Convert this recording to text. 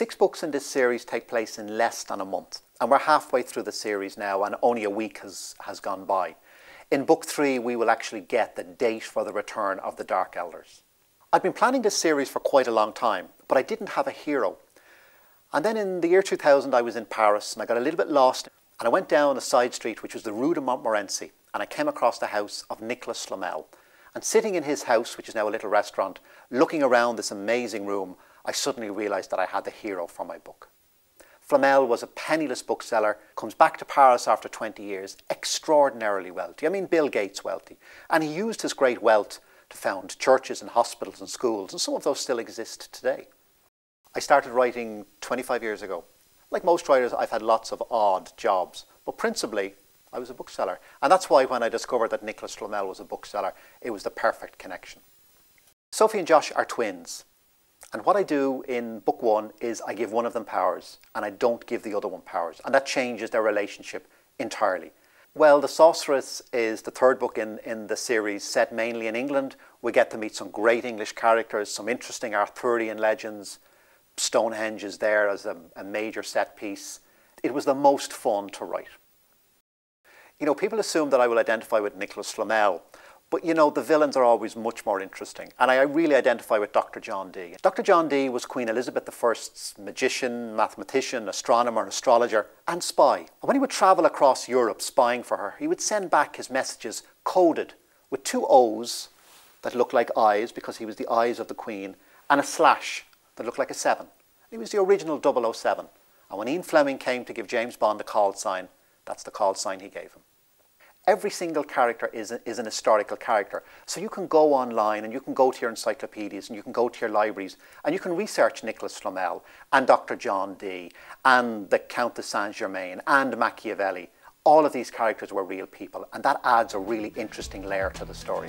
6 books in this series take place in less than a month, and we're halfway through the series now and only a week has gone by. In book 3 we will actually get the date for the return of the Dark Elders. I'd been planning this series for quite a long time, but I didn't have a hero. And then in the year 2000 I was in Paris and I got a little bit lost, and I went down a side street which was the Rue de Montmorency, and I came across the house of Nicholas Flamel. And sitting in his house, which is now a little restaurant, looking around this amazing room, I suddenly realised that I had the hero for my book. Flamel was a penniless bookseller, comes back to Paris after 20 years, extraordinarily wealthy. I mean Bill Gates wealthy. And he used his great wealth to found churches and hospitals and schools, and some of those still exist today. I started writing 25 years ago. Like most writers, I've had lots of odd jobs, but principally I was a bookseller. And that's why when I discovered that Nicholas Flamel was a bookseller, it was the perfect connection. Sophie and Josh are twins. And what I do in book 1 is I give one of them powers and I don't give the other one powers. And that changes their relationship entirely. Well, The Sorceress is the 3rd book in the series, set mainly in England. We get to meet some great English characters, some interesting Arthurian legends. Stonehenge is there as a major set piece. It was the most fun to write. You know, people assume that I will identify with Nicholas Flamel, but you know, the villains are always much more interesting, and I really identify with Dr. John Dee. Dr. John Dee was Queen Elizabeth I's magician, mathematician, astronomer, astrologer, and spy. And when he would travel across Europe spying for her, he would send back his messages coded with 2 O's that looked like eyes, because he was the eyes of the Queen, and a slash that looked like a 7. He was the original 007. And when Ian Fleming came to give James Bond a call sign, that's the call sign he gave him. Every single character is an historical character. So you can go online and you can go to your encyclopedias and you can go to your libraries and you can research Nicholas Flamel and Dr. John Dee and the Count de Saint-Germain and Machiavelli. All of these characters were real people, and that adds a really interesting layer to the story.